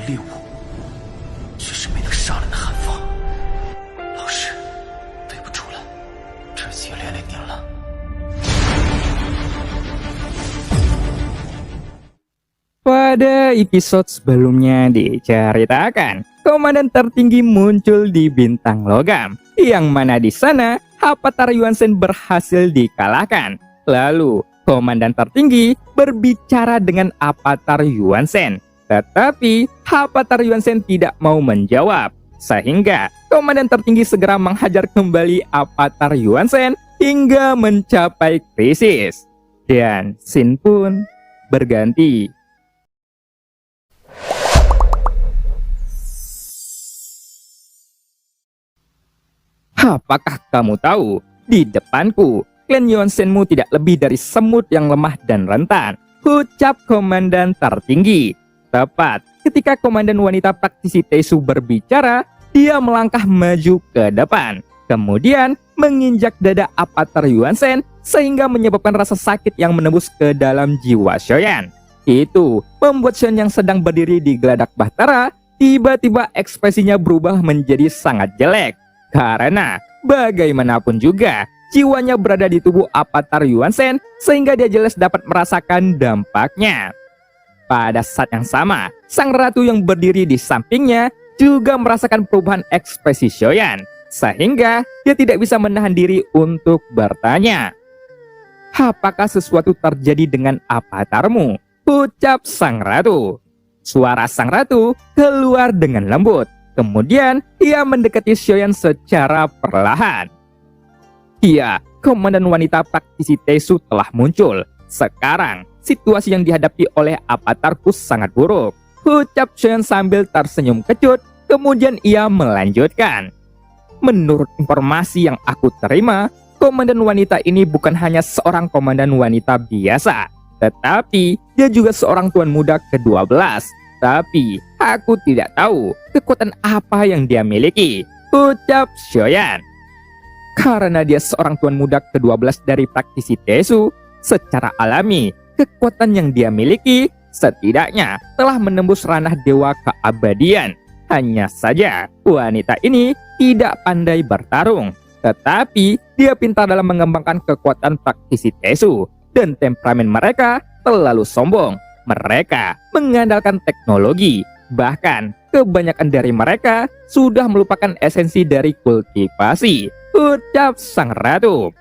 猎物，却是没能杀人的韩放。老师，对不住了，这次也连累您了。Pada episode sebelumnya diceritakan, komandan tertinggi muncul di bintang logam, yang mana di sana Hapatar Yuansen berhasil dikalahkan. Lalu, komandan tertinggi berbicara dengan Hapatar Yuansen, tetapi Hapatar Yuansen tidak mau menjawab, sehingga komandan tertinggi segera menghajar kembali Hapatar Yuansen hingga mencapai krisis. Dan scene pun berganti. Apakah kamu tahu, di depanku, klan Yuansenmu tidak lebih dari semut yang lemah dan rentan, ucap komandan tertinggi. Tepat ketika komandan wanita praktisi Tesu berbicara, dia melangkah maju ke depan, kemudian menginjak dada Hapatar Yuansen sehingga menyebabkan rasa sakit yang menembus ke dalam jiwa Shoyan. Itu membuat Shoyan yang sedang berdiri di geladak bahtera tiba-tiba ekspresinya berubah menjadi sangat jelek. Karena bagaimanapun juga jiwanya berada di tubuh Hapatar Yuansen sehingga dia jelas dapat merasakan dampaknya. Pada saat yang sama, sang ratu yang berdiri di sampingnya juga merasakan perubahan ekspresi Shoyan, sehingga dia tidak bisa menahan diri untuk bertanya. Apakah sesuatu terjadi dengan avatarmu? Ucap sang ratu. Suara sang ratu keluar dengan lembut. Kemudian, ia mendekati Shoyan secara perlahan. Iya, komandan wanita praktisi Tesu telah muncul. Sekarang, situasi yang dihadapi oleh avatarku sangat buruk, ucap Shoyan sambil tersenyum kecut. Kemudian ia melanjutkan. Menurut informasi yang aku terima, komandan wanita ini bukan hanya seorang komandan wanita biasa, tetapi dia juga seorang tuan muda ke-12. Tapi, aku tidak tahu kekuatan apa yang dia miliki, ucap Shoyan. Karena dia seorang tuan muda ke-12 dari praktisi Tesu, secara alami, kekuatan yang dia miliki setidaknya telah menembus ranah dewa keabadian. Hanya saja, wanita ini tidak pandai bertarung, tetapi dia pintar dalam mengembangkan kekuatan praktisi Tesu, dan temperamen mereka terlalu sombong. Mereka mengandalkan teknologi, bahkan kebanyakan dari mereka sudah melupakan esensi dari kultivasi, ucap sang ratu.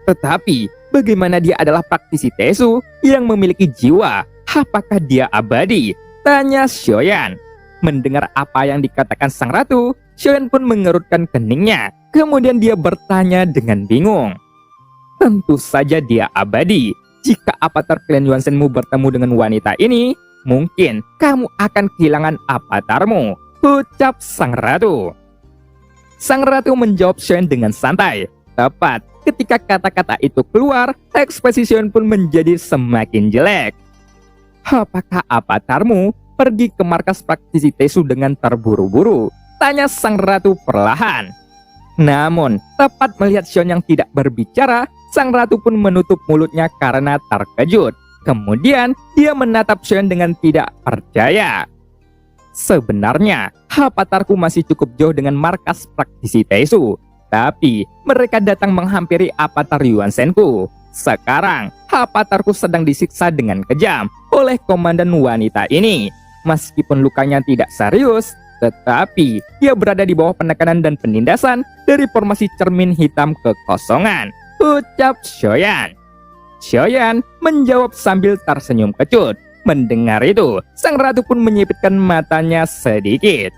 Tetapi, bagaimana dia adalah praktisi Tesu yang memiliki jiwa? Apakah dia abadi? Tanya Shoyan. Mendengar apa yang dikatakan sang ratu, Shoyan pun mengerutkan keningnya. Kemudian dia bertanya dengan bingung. Tentu saja dia abadi. Jika avatar klan Yuansenmu bertemu dengan wanita ini, mungkin kamu akan kehilangan avatarmu, ucap sang ratu. Sang ratu menjawab Shoyan dengan santai. Tepat ketika kata-kata itu keluar, ekspresi Shoyan pun menjadi semakin jelek. Apakah avatarmu pergi ke markas praktisi Tesu dengan terburu-buru? Tanya sang ratu perlahan. Namun, tepat melihat Shoyan yang tidak berbicara, sang ratu pun menutup mulutnya karena terkejut. Kemudian, dia menatap Shoyan dengan tidak percaya. Sebenarnya, avatarku masih cukup jauh dengan markas praktisi Tesu. Tapi, mereka datang menghampiri avatar Yuansenku. Sekarang, avatarku sedang disiksa dengan kejam oleh komandan wanita ini. Meskipun lukanya tidak serius, tetapi dia berada di bawah penekanan dan penindasan dari formasi cermin hitam kekosongan, ucap Shoyan. Shoyan menjawab sambil tersenyum kecut. Mendengar itu, sang ratu pun menyipitkan matanya sedikit.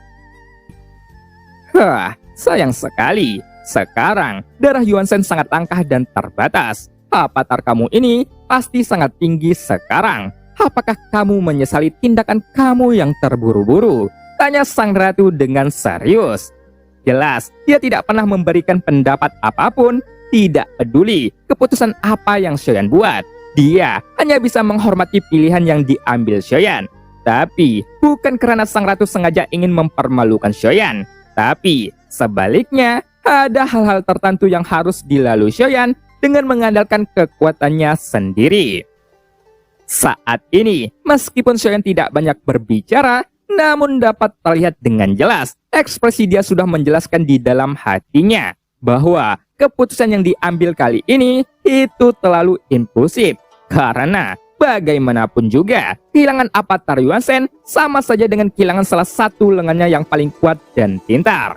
Sayang sekali. Sekarang, darah Yuansen sangat langka dan terbatas. Avatar kamu ini pasti sangat tinggi sekarang. Apakah kamu menyesali tindakan kamu yang terburu-buru? Tanya sang ratu dengan serius. Jelas, dia tidak pernah memberikan pendapat apapun. Tidak peduli keputusan apa yang Shoyan buat. Dia hanya bisa menghormati pilihan yang diambil Shoyan. Tapi, bukan karena sang ratu sengaja ingin mempermalukan Shoyan. Tapi, sebaliknya, ada hal-hal tertentu yang harus dilalui Shoyan dengan mengandalkan kekuatannya sendiri. Saat ini, meskipun Shoyan tidak banyak berbicara, namun dapat terlihat dengan jelas ekspresi dia sudah menjelaskan di dalam hatinya bahwa keputusan yang diambil kali ini itu terlalu impulsif. Karena bagaimanapun juga, kehilangan avatar Yuan Shen sama saja dengan kehilangan salah satu lengannya yang paling kuat dan pintar.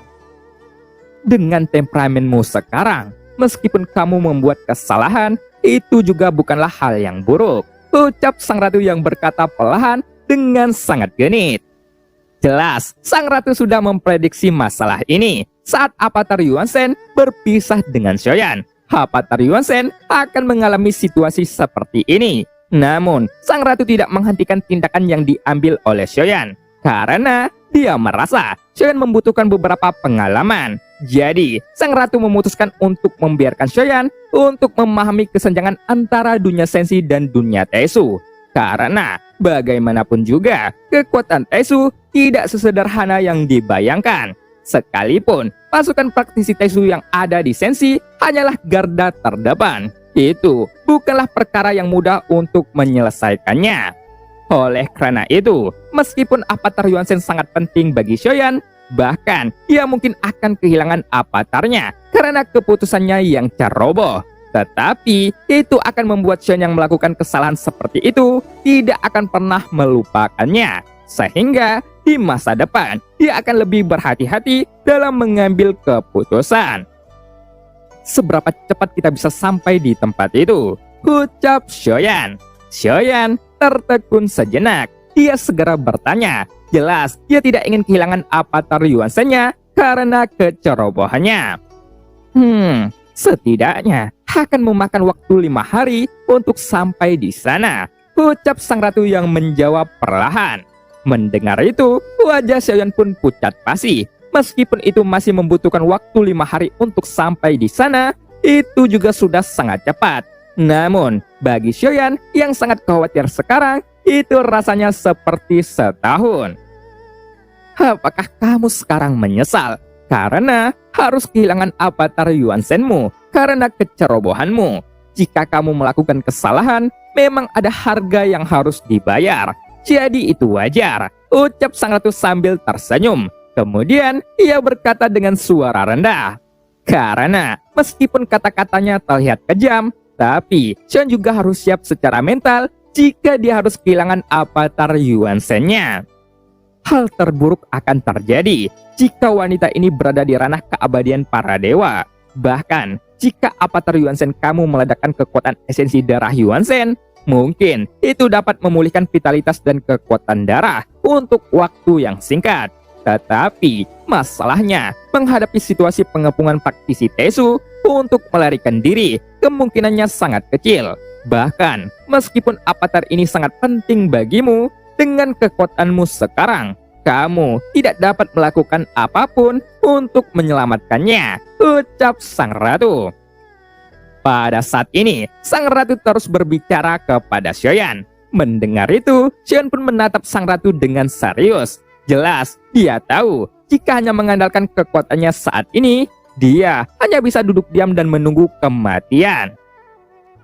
Dengan temperamenmu sekarang, meskipun kamu membuat kesalahan, itu juga bukanlah hal yang buruk, ucap sang ratu yang berkata perlahan dengan sangat genit. Jelas, sang ratu sudah memprediksi masalah ini saat avatar Yuan Shen berpisah dengan Xiaoyan. Avatar Yuan Shen akan mengalami situasi seperti ini. Namun, sang ratu tidak menghentikan tindakan yang diambil oleh Xiaoyan karena dia merasa Xiaoyan membutuhkan beberapa pengalaman. Jadi, sang ratu memutuskan untuk membiarkan Xiaoyan untuk memahami kesenjangan antara dunia sensi dan dunia Taisu. Karena bagaimanapun juga, kekuatan Taisu tidak sesederhana yang dibayangkan. Sekalipun pasukan praktisi Taisu yang ada di sensi hanyalah garda terdepan, itu bukanlah perkara yang mudah untuk menyelesaikannya. Oleh karena itu, meskipun avatar Yuan Shen sangat penting bagi Xiaoyan, bahkan ia mungkin akan kehilangan avatarnya karena keputusannya yang ceroboh. Tetapi itu akan membuat Xiaoyan yang melakukan kesalahan seperti itu tidak akan pernah melupakannya. Sehingga di masa depan dia akan lebih berhati-hati dalam mengambil keputusan. Seberapa cepat kita bisa sampai di tempat itu? Ucap Xiaoyan. Xiaoyan tertekun sejenak. Dia segera bertanya. Jelas dia tidak ingin kehilangan avatar Yuan Shen-nya karena kecerobohannya. Setidaknya akan memakan waktu 5 hari untuk sampai di sana, ucap sang ratu yang menjawab perlahan. Mendengar itu, wajah Xiaoyan pun pucat pasi. Meskipun itu masih membutuhkan waktu 5 hari untuk sampai di sana, itu juga sudah sangat cepat. Namun, bagi Xiaoyan yang sangat khawatir sekarang, itu rasanya seperti setahun. Apakah kamu sekarang menyesal karena harus kehilangan avatar Yuan Shen-mu karena kecerobohanmu? Jika kamu melakukan kesalahan, memang ada harga yang harus dibayar. Jadi itu wajar, ucap sang ratu sambil tersenyum. Kemudian ia berkata dengan suara rendah. Karena meskipun kata-katanya terlihat kejam, tapi Xiaoyan juga harus siap secara mental jika dia harus kehilangan avatar Yuan Shen-nya. Hal terburuk akan terjadi jika wanita ini berada di ranah keabadian para dewa. Bahkan jika avatar Yuan Shen kamu meledakkan kekuatan esensi darah Yuan Shen, mungkin itu dapat memulihkan vitalitas dan kekuatan darah untuk waktu yang singkat. Tetapi masalahnya, menghadapi situasi pengepungan praktisi Taisu untuk melarikan diri kemungkinannya sangat kecil. Bahkan meskipun avatar ini sangat penting bagimu, dengan kekuatanmu sekarang, kamu tidak dapat melakukan apapun untuk menyelamatkannya, ucap sang ratu. Pada saat ini, sang ratu terus berbicara kepada Xiaoyan. Mendengar itu, Xiaoyan pun menatap sang ratu dengan serius. Jelas, dia tahu jika hanya mengandalkan kekuatannya saat ini, dia hanya bisa duduk diam dan menunggu kematian.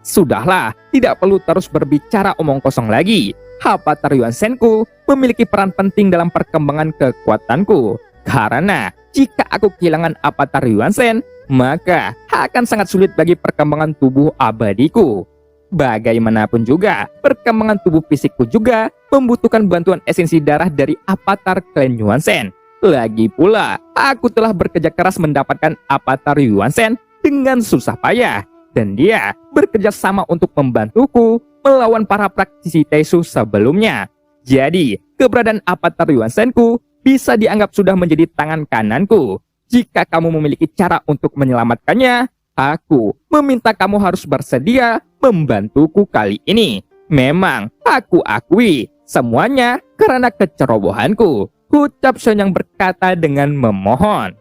Sudahlah, tidak perlu terus berbicara omong kosong lagi. Avatar Yuan Shen-ku memiliki peran penting dalam perkembangan kekuatanku. Karena jika aku kehilangan avatar Yuan Shen, maka akan sangat sulit bagi perkembangan tubuh abadiku. Bagaimanapun juga, perkembangan tubuh fisikku juga membutuhkan bantuan esensi darah dari avatar klan Yuan Shen. Lagi pula, aku telah bekerja keras mendapatkan avatar Yuan Shen dengan susah payah. Dan dia bekerja sama untuk membantuku melawan para praktisi Taisu sebelumnya. Jadi, keberadaan avatar Yuan Shen-ku bisa dianggap sudah menjadi tangan kananku. Jika kamu memiliki cara untuk menyelamatkannya, aku meminta kamu harus bersedia membantuku kali ini. Memang, aku akui semuanya karena kecerobohanku, ucap Xiaoyan yang berkata dengan memohon.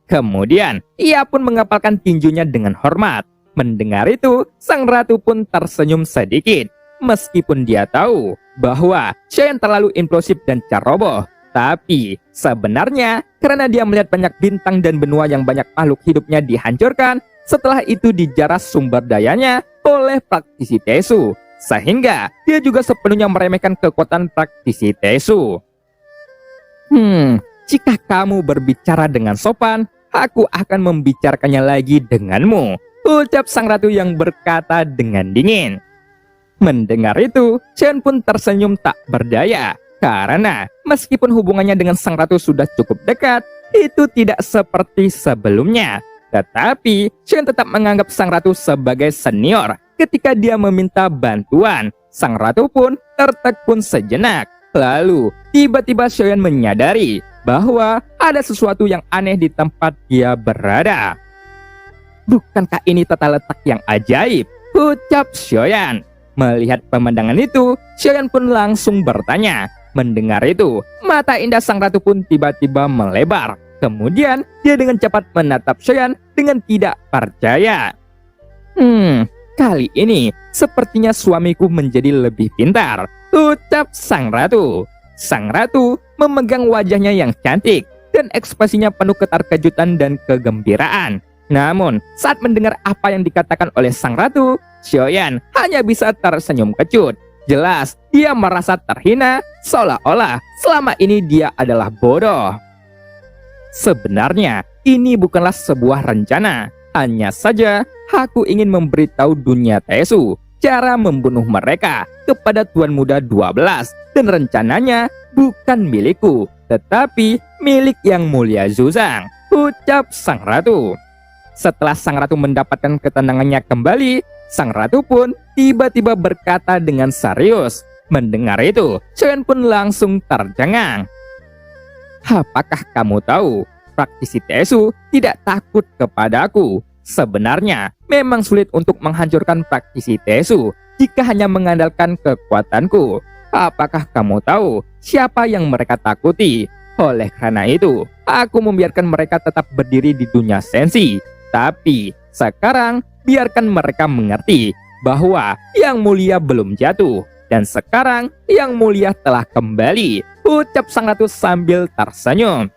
Kemudian, ia pun mengepalkan tinjunya dengan hormat. Mendengar itu, sang ratu pun tersenyum sedikit. Meskipun dia tahu bahwa Xiaoyan terlalu implosif dan ceroboh, tapi sebenarnya karena dia melihat banyak bintang dan benua yang banyak makhluk hidupnya dihancurkan, setelah itu dijaras sumber dayanya oleh praktisi Taisu. Sehingga dia juga sepenuhnya meremehkan kekuatan praktisi Taisu. Jika kamu berbicara dengan sopan, aku akan membicarakannya lagi denganmu, ucap sang ratu yang berkata dengan dingin. Mendengar itu, Chen pun tersenyum tak berdaya, karena meskipun hubungannya dengan sang ratu sudah cukup dekat, itu tidak seperti sebelumnya. Tetapi Chen tetap menganggap sang ratu sebagai senior. Ketika dia meminta bantuan, sang ratu pun tertekun sejenak. Lalu, tiba-tiba Xiaoyan menyadari bahwa ada sesuatu yang aneh di tempat dia berada. Bukankah ini tata letak yang ajaib? Ucap Xiaoyan. Melihat pemandangan itu, Xiaoyan pun langsung bertanya. Mendengar itu, mata indah sang ratu pun tiba-tiba melebar. Kemudian, dia dengan cepat menatap Xiaoyan dengan tidak percaya. Kali ini, sepertinya suamiku menjadi lebih pintar, ucap sang ratu. Sang ratu memegang wajahnya yang cantik dan ekspresinya penuh keterkejutan dan kegembiraan. Namun, saat mendengar apa yang dikatakan oleh sang ratu, Xiaoyan hanya bisa tersenyum kecut. Jelas, dia merasa terhina, seolah-olah selama ini dia adalah bodoh. Sebenarnya, ini bukanlah sebuah rencana. Hanya saja, aku ingin memberitahu dunia Tesu cara membunuh mereka kepada Tuan Muda 12. Dan rencananya bukan milikku, tetapi milik Yang Mulia Zuzang, ucap sang ratu. Setelah sang ratu mendapatkan ketenangannya kembali, sang ratu pun tiba-tiba berkata dengan serius. Mendengar itu, Xiaoyan pun langsung tercengang. Apakah kamu tahu, praktisi Tesu tidak takut kepadaku. Sebenarnya, memang sulit untuk menghancurkan praktisi Tesu jika hanya mengandalkan kekuatanku. Apakah kamu tahu siapa yang mereka takuti? Oleh karena itu, aku membiarkan mereka tetap berdiri di dunia sensi. Tapi, sekarang biarkan mereka mengerti bahwa Yang Mulia belum jatuh. Dan sekarang Yang Mulia telah kembali, ucap sang ratu sambil tersenyum.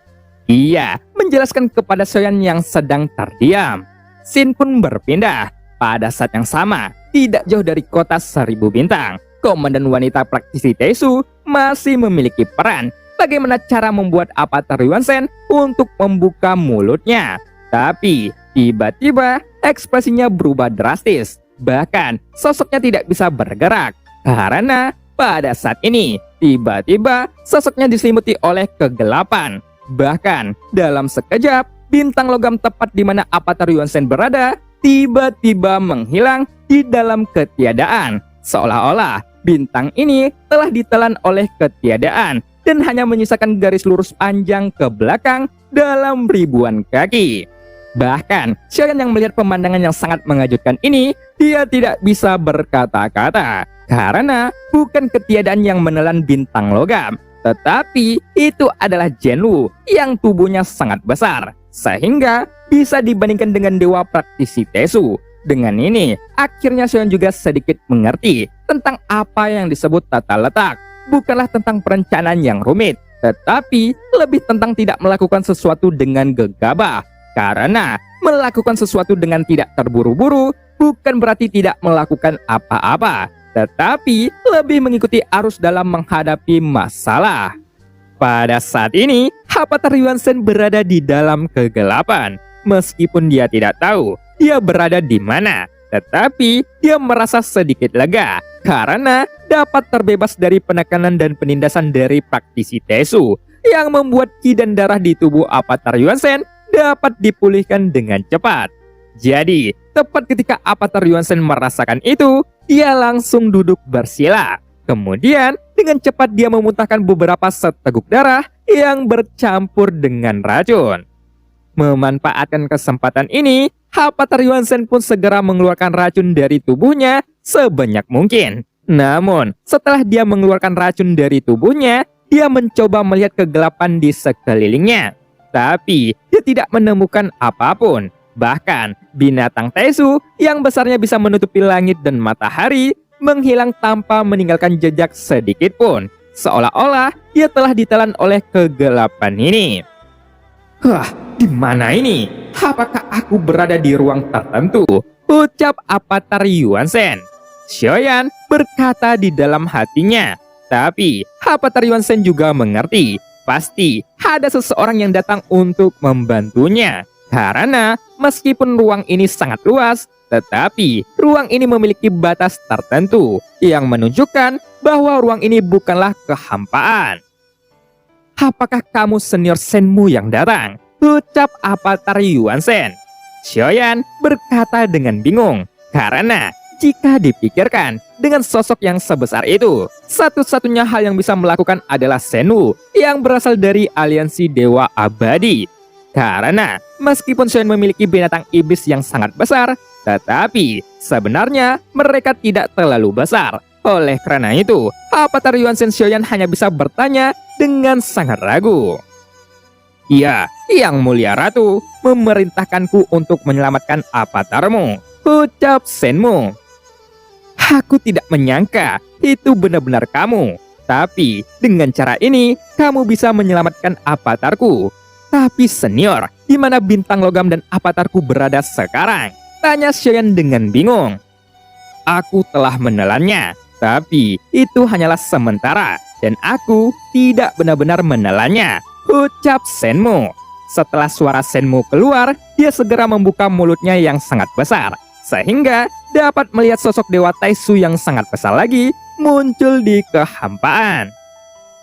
Ia menjelaskan kepada Xiaoyan yang sedang terdiam. Scene pun berpindah. Pada saat yang sama, tidak jauh dari kota 1000 bintang, komandan wanita praktisi Tesu masih memiliki peran. Bagaimana cara membuat avatar Yuan-Shen untuk membuka mulutnya. Tapi, tiba-tiba ekspresinya berubah drastis. Bahkan, sosoknya tidak bisa bergerak. Karena pada saat ini, tiba-tiba sosoknya diselimuti oleh kegelapan. Bahkan, dalam sekejap, bintang logam tepat di mana avatar Yuan-Shen berada, tiba-tiba menghilang di dalam ketiadaan. Seolah-olah, bintang ini telah ditelan oleh ketiadaan dan hanya menyisakan garis lurus panjang ke belakang dalam ribuan kaki. Bahkan, Xiaoyan yang melihat pemandangan yang sangat mengejutkan ini, dia tidak bisa berkata-kata. Karena bukan ketiadaan yang menelan bintang logam, tetapi itu adalah Zhenwu yang tubuhnya sangat besar, sehingga bisa dibandingkan dengan dewa praktisi Tesu. Dengan ini, akhirnya Xiaoyan juga sedikit mengerti tentang apa yang disebut tata letak. Bukanlah tentang perencanaan yang rumit, tetapi lebih tentang tidak melakukan sesuatu dengan gegabah. Karena melakukan sesuatu dengan tidak terburu-buru bukan berarti tidak melakukan apa-apa, tetapi lebih mengikuti arus dalam menghadapi masalah. Pada saat ini, avatar Yuan-Shen berada di dalam kegelapan. Meskipun dia tidak tahu dia berada di mana, tetapi dia merasa sedikit lega karena dapat terbebas dari penekanan dan penindasan dari praktisi Tesu yang membuat ki dan darah di tubuh avatar Yuan-Shen dapat dipulihkan dengan cepat. Jadi, tepat ketika avatar Yuan-Shen merasakan itu, dia langsung duduk bersila. Kemudian, dengan cepat dia memuntahkan beberapa seteguk darah yang bercampur dengan racun. Memanfaatkan kesempatan ini, avatar Yuan-Shen pun segera mengeluarkan racun dari tubuhnya sebanyak mungkin. Namun, setelah dia mengeluarkan racun dari tubuhnya, dia mencoba melihat kegelapan di sekelilingnya. Tapi, dia tidak menemukan apapun. Bahkan, binatang Tesu yang besarnya bisa menutupi langit dan matahari menghilang tanpa meninggalkan jejak sedikit pun. Seolah-olah dia telah ditelan oleh kegelapan ini. Di mana ini? Apakah aku berada di ruang tertentu? Ucap avatar Yuan-Shen. Xiaoyan berkata di dalam hatinya. Tapi, avatar Yuan-Shen juga mengerti pasti ada seseorang yang datang untuk membantunya. Karena meskipun ruang ini sangat luas, tetapi ruang ini memiliki batas tertentu yang menunjukkan bahwa ruang ini bukanlah kehampaan. Apakah kamu senior Shenmue yang datang? Ucap Avatar Yuan Shen. Xiaoyan berkata dengan bingung, karena jika dipikirkan dengan sosok yang sebesar itu, satu-satunya hal yang bisa melakukan adalah Shenmue yang berasal dari aliansi Dewa Abadi. Karena meskipun Xiaoyan memiliki binatang iblis yang sangat besar, tetapi sebenarnya mereka tidak terlalu besar. Oleh karena itu, Avatar Yuan Shen Xiaoyan hanya bisa bertanya dengan sangat ragu. "Iya, Yang Mulia Ratu memerintahkanku untuk menyelamatkan avatarmu," ucap Shenmue. "Aku tidak menyangka itu benar-benar kamu. Tapi dengan cara ini, kamu bisa menyelamatkan avatarku. Tapi senior, di mana bintang logam dan avatarku berada sekarang?" tanya Xiaoyan dengan bingung. "Aku telah menelannya, tapi itu hanyalah sementara, dan aku tidak benar-benar menelannya," ucap Shenmue. Setelah suara Shenmue keluar, dia segera membuka mulutnya yang sangat besar, sehingga dapat melihat sosok Dewa Taisu yang sangat besar lagi muncul di kehampaan.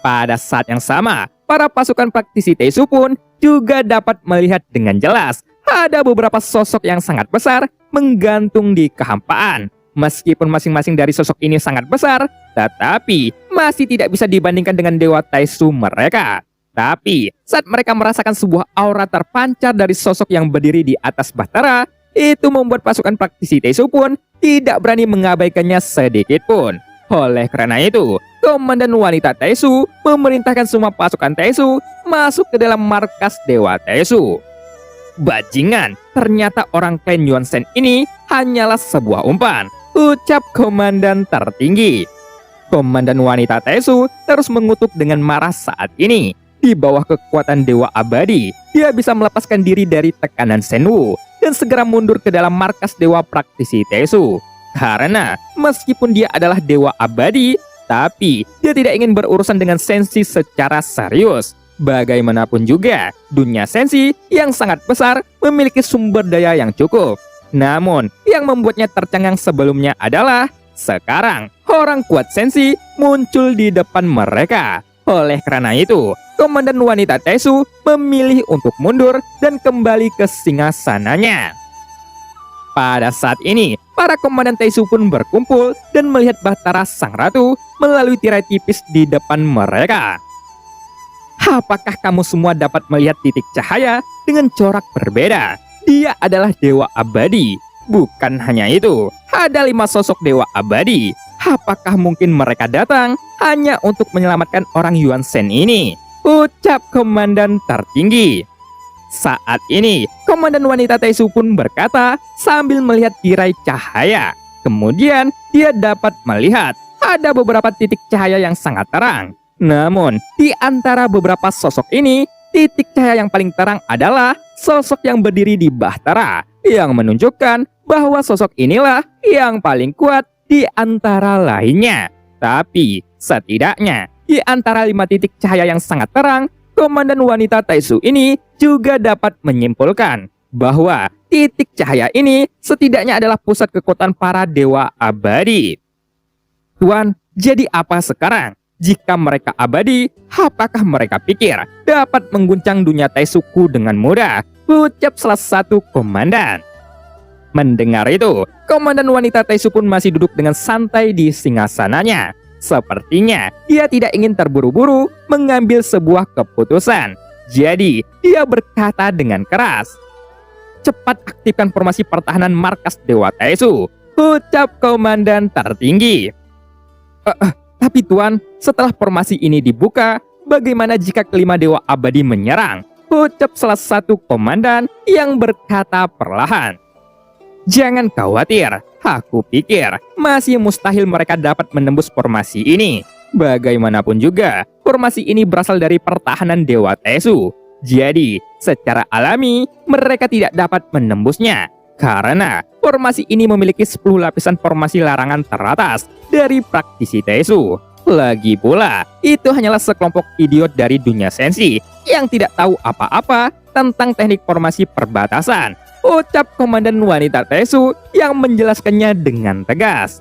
Pada saat yang sama, para pasukan praktisi Taisu pun juga dapat melihat dengan jelas ada beberapa sosok yang sangat besar menggantung di kehampaan. Meskipun masing-masing dari sosok ini sangat besar, tetapi masih tidak bisa dibandingkan dengan Dewa Taisu mereka. Tapi saat mereka merasakan sebuah aura terpancar dari sosok yang berdiri di atas bahtera, itu membuat pasukan praktisi Taisu pun tidak berani mengabaikannya sedikit pun. Oleh karena itu, Komandan Wanita Taisu memerintahkan semua pasukan Taisu masuk ke dalam markas Dewa Taisu. "Bajingan, ternyata orang klan Yuan Shen ini hanyalah sebuah umpan," ucap komandan tertinggi. Komandan Wanita Taisu terus mengutuk dengan marah saat ini. Di bawah kekuatan Dewa Abadi, dia bisa melepaskan diri dari tekanan Shenmue dan segera mundur ke dalam markas Dewa Praktisi Taisu. Karena meskipun dia adalah Dewa Abadi, tapi dia tidak ingin berurusan dengan Senshi secara serius. Bagaimanapun juga, dunia Senshi yang sangat besar memiliki sumber daya yang cukup. Namun, yang membuatnya tercengang sebelumnya adalah sekarang orang kuat Senshi muncul di depan mereka. Oleh karena itu, Komandan Wanita Taisu memilih untuk mundur dan kembali ke singgasananya. Pada saat ini, para komandan Taisu pun berkumpul dan melihat bahtera Sang Ratu melalui tirai tipis di depan mereka. "Apakah kamu semua dapat melihat titik cahaya dengan corak berbeda? Dia adalah Dewa Abadi. Bukan hanya itu, ada 5 sosok Dewa Abadi. Apakah mungkin mereka datang hanya untuk menyelamatkan orang Yuan Shen ini?" ucap komandan tertinggi. Saat ini, Komandan Wanita Taisu pun berkata sambil melihat tirai cahaya. Kemudian, dia dapat melihat ada beberapa titik cahaya yang sangat terang. Namun, di antara beberapa sosok ini, titik cahaya yang paling terang adalah sosok yang berdiri di bahtera, yang menunjukkan bahwa sosok inilah yang paling kuat di antara lainnya. Tapi, setidaknya, di antara 5 titik cahaya yang sangat terang, Komandan Wanita Taisu ini juga dapat menyimpulkan bahwa titik cahaya ini setidaknya adalah pusat kekuatan para Dewa Abadi. "Tuan, jadi apa sekarang? Jika mereka abadi, apakah mereka pikir dapat mengguncang dunia Taisuku dengan mudah?" ucap salah satu komandan. Mendengar itu, Komandan Wanita Taisu pun masih duduk dengan santai di singgasananya. Sepertinya dia tidak ingin terburu-buru mengambil sebuah keputusan. Jadi, dia berkata dengan keras, "Cepat aktifkan formasi pertahanan markas Dewa Taisu," ucap komandan tertinggi. Tapi Tuan, setelah formasi ini dibuka, bagaimana jika kelima Dewa Abadi menyerang?" ucap salah satu komandan yang berkata perlahan. "Jangan khawatir, aku pikir masih mustahil mereka dapat menembus formasi ini. Bagaimanapun juga, formasi ini berasal dari pertahanan Dewa Taisu. Jadi, secara alami, mereka tidak dapat menembusnya. Karena formasi ini memiliki 10 lapisan formasi larangan teratas dari praktisi Taisu. Lagi pula, itu hanyalah sekelompok idiot dari dunia sensi yang tidak tahu apa-apa tentang teknik formasi perbatasan, ucap Komandan Wanita Tesu yang menjelaskannya dengan tegas.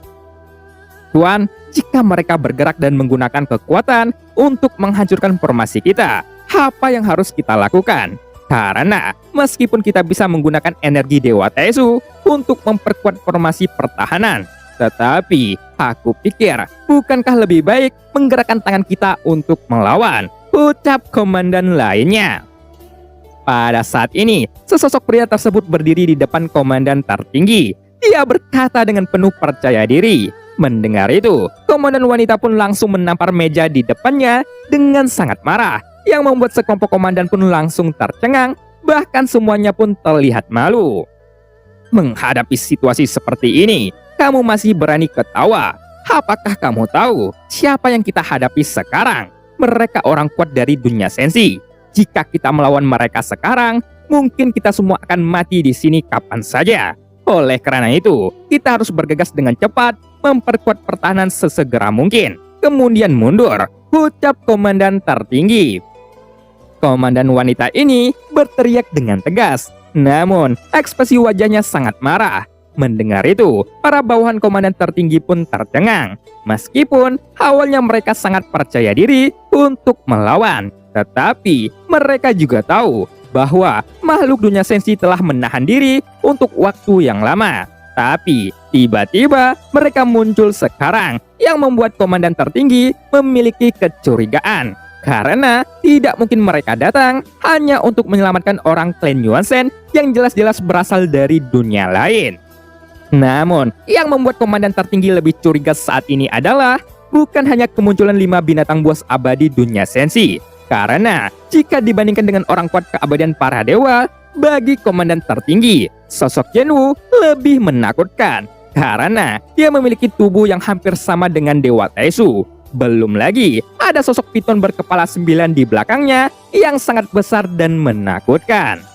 Tuan, jika mereka bergerak dan menggunakan kekuatan untuk menghancurkan formasi kita, apa yang harus kita lakukan? Karena meskipun kita bisa menggunakan energi Dewa Tesu untuk memperkuat formasi pertahanan, tetapi aku pikir bukankah lebih baik menggerakkan tangan kita untuk melawan, ucap komandan lainnya. Pada saat ini, sesosok pria tersebut berdiri di depan komandan tertinggi. Dia berkata dengan penuh percaya diri. Mendengar itu, komandan wanita pun langsung menampar meja di depannya dengan sangat marah, yang membuat sekelompok komandan pun langsung tercengang, bahkan semuanya pun terlihat malu. Menghadapi situasi seperti ini, kamu masih berani ketawa? Apakah kamu tahu siapa yang kita hadapi sekarang? Mereka orang kuat dari dunia sensi. Jika kita melawan mereka sekarang, mungkin kita semua akan mati di sini kapan saja. Oleh karena itu, kita harus bergegas dengan cepat, memperkuat pertahanan sesegera mungkin, kemudian mundur, ucap komandan tertinggi. Komandan wanita ini berteriak dengan tegas, namun ekspresi wajahnya sangat marah. Mendengar itu, para bawahan komandan tertinggi pun tercengang. Meskipun awalnya mereka sangat percaya diri untuk melawan, tetapi mereka juga tahu bahwa makhluk dunia sensi telah menahan diri untuk waktu yang lama. Tapi tiba-tiba mereka muncul sekarang, yang membuat komandan tertinggi memiliki kecurigaan. Karena tidak mungkin mereka datang hanya untuk menyelamatkan orang klan Yuansen yang jelas-jelas berasal dari dunia lain. Namun, yang membuat komandan tertinggi lebih curiga saat ini adalah bukan hanya kemunculan 5 binatang buas abadi dunia sensi. Karena jika dibandingkan dengan orang kuat keabadian para dewa, bagi komandan tertinggi, sosok Yenwu lebih menakutkan. Karena dia memiliki tubuh yang hampir sama dengan Dewa Tesu. Belum lagi, ada sosok piton berkepala 9 di belakangnya yang sangat besar dan menakutkan.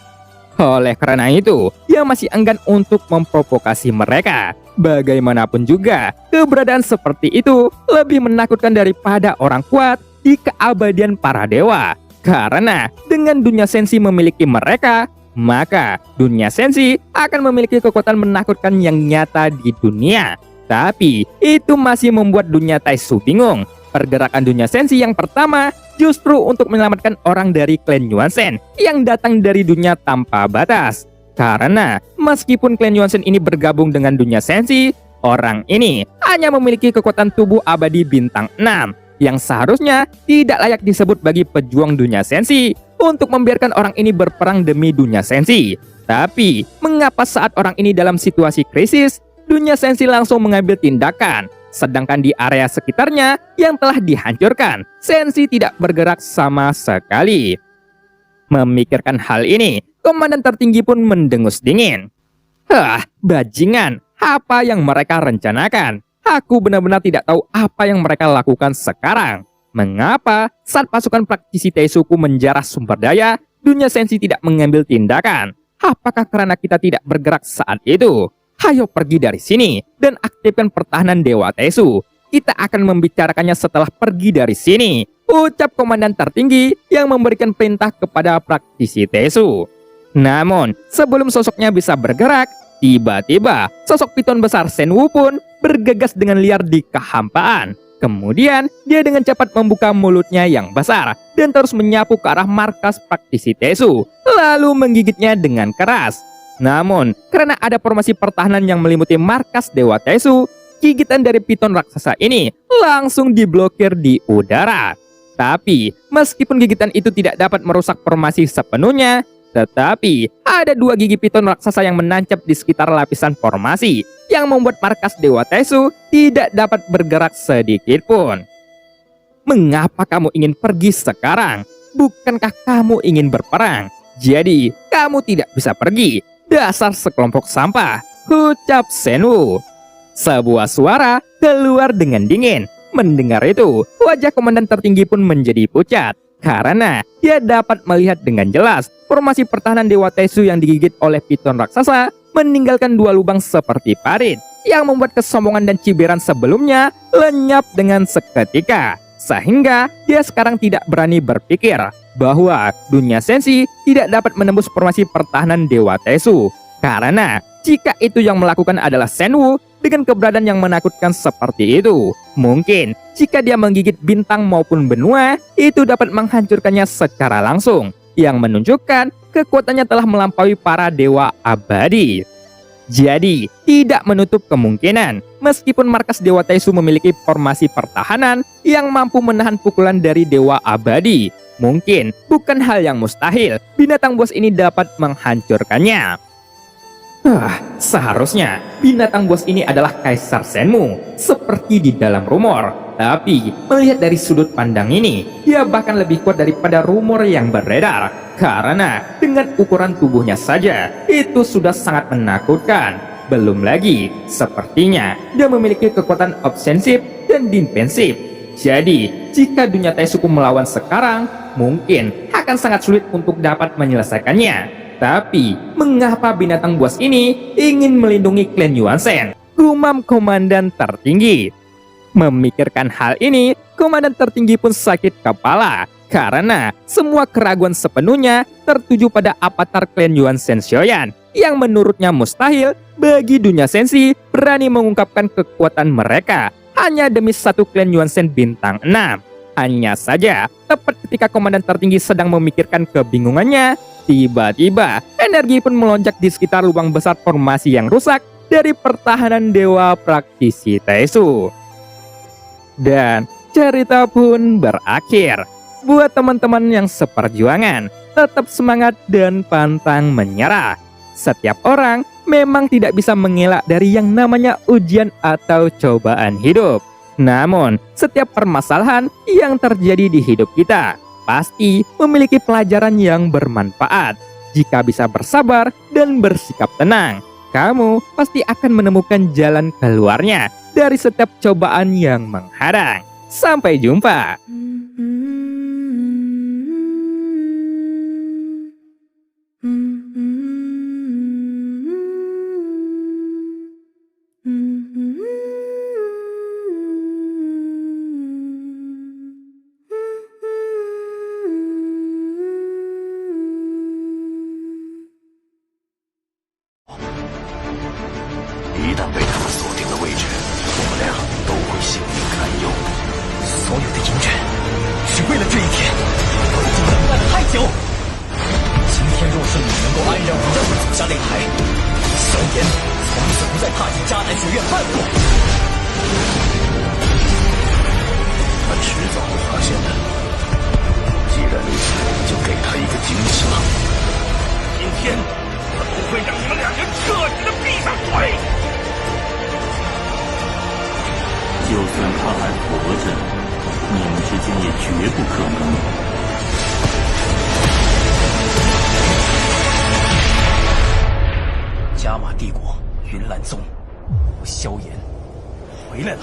Oleh karena itu, dia masih enggan untuk memprovokasi mereka. Bagaimanapun juga, keberadaan seperti itu lebih menakutkan daripada orang kuat di keabadian para dewa. Karena dengan dunia sensi memiliki mereka, maka dunia sensi akan memiliki kekuatan menakutkan yang nyata di dunia. Tapi itu masih membuat dunia Tesu bingung. Pergerakan dunia sensi yang pertama justru untuk menyelamatkan orang dari klan Yuansen yang datang dari dunia tanpa batas. Karena meskipun klan Yuansen ini bergabung dengan dunia sensi, orang ini hanya memiliki kekuatan tubuh abadi bintang 6 yang seharusnya tidak layak disebut bagi pejuang dunia sensi untuk membiarkan orang ini berperang demi dunia sensi. Tapi mengapa saat orang ini dalam situasi krisis, dunia sensi langsung mengambil tindakan? Sedangkan di area sekitarnya yang telah dihancurkan, sensi tidak bergerak sama sekali. Memikirkan hal ini, komandan tertinggi pun mendengus dingin. Bajingan, apa yang mereka rencanakan? Aku benar-benar tidak tahu apa yang mereka lakukan sekarang. Mengapa saat pasukan praktisi Teisuku menjarah sumber daya, dunia sensi tidak mengambil tindakan? Apakah karena kita tidak bergerak saat itu? Ayo pergi dari sini dan aktifkan pertahanan Dewa Tesu. Kita akan membicarakannya setelah pergi dari sini, ucap komandan tertinggi yang memberikan perintah kepada praktisi Tesu. Namun, sebelum sosoknya bisa bergerak, tiba-tiba sosok piton besar Senwu pun bergegas dengan liar di kehampaan. Kemudian, dia dengan cepat membuka mulutnya yang besar dan terus menyapu ke arah markas praktisi Tesu, lalu menggigitnya dengan keras. Namun, karena ada formasi pertahanan yang meliputi markas Dewa Tesu, gigitan dari piton raksasa ini langsung diblokir di udara. Tapi, meskipun gigitan itu tidak dapat merusak formasi sepenuhnya, tetapi ada 2 gigi piton raksasa yang menancap di sekitar lapisan formasi, yang membuat markas Dewa Tesu tidak dapat bergerak sedikit pun. Mengapa kamu ingin pergi sekarang? Bukankah kamu ingin berperang? Jadi, kamu tidak bisa pergi. Dasar sekelompok sampah, ucap Senwu. Sebuah suara keluar dengan dingin. Mendengar itu, wajah komandan tertinggi pun menjadi pucat. Karena dia dapat melihat dengan jelas formasi pertahanan Dewa Tesu yang digigit oleh piton raksasa meninggalkan 2 lubang seperti parit. yang membuat kesombongan dan cibiran sebelumnya lenyap dengan seketika. Sehingga dia sekarang tidak berani berpikir bahwa dunia sensi tidak dapat menembus formasi pertahanan Dewa Tesu. Karena jika itu yang melakukan adalah Shenwu dengan keberadaan yang menakutkan seperti itu, mungkin jika dia menggigit bintang maupun benua, itu dapat menghancurkannya secara langsung, yang menunjukkan kekuatannya telah melampaui para dewa abadi. Jadi, tidak menutup kemungkinan, meskipun markas Dewa Tesu memiliki formasi pertahanan yang mampu menahan pukulan dari Dewa Abadi, mungkin bukan hal yang mustahil binatang buas ini dapat menghancurkannya. Seharusnya binatang buas ini adalah Kaisar Shenmu, seperti di dalam rumor. Tapi, melihat dari sudut pandang ini, dia bahkan lebih kuat daripada rumor yang beredar. Karena dengan ukuran tubuhnya saja, itu sudah sangat menakutkan. Belum lagi, sepertinya dia memiliki kekuatan ofensif dan defensif. Jadi, jika dunia Taisuku melawan sekarang, mungkin akan sangat sulit untuk dapat menyelesaikannya. Tapi, mengapa binatang buas ini ingin melindungi klan Yuan Shen? Gumam komandan tertinggi. Memikirkan hal ini, komandan tertinggi pun sakit kepala. Karena semua keraguan sepenuhnya tertuju pada avatar klan Yuan Shen Xiaoyan, yang menurutnya mustahil bagi dunia sensi berani mengungkapkan kekuatan mereka hanya demi satu klan Yuan Shen bintang 6. Hanya saja, tepat ketika komandan tertinggi sedang memikirkan kebingungannya, tiba-tiba energi pun melonjak di sekitar lubang besar formasi yang rusak dari pertahanan dewa praktisi Tesu. Dan cerita pun berakhir. Buat teman-teman yang seperjuangan, tetap semangat dan pantang menyerah. Setiap orang memang tidak bisa mengelak dari yang namanya ujian atau cobaan hidup. Namun, setiap permasalahan yang terjadi di hidup kita pasti memiliki pelajaran yang bermanfaat. Jika bisa bersabar dan bersikap tenang, kamu pasti akan menemukan jalan keluarnya dari setiap cobaan yang menghadang. Sampai jumpa.加玛帝国云岚宗，萧炎回来了。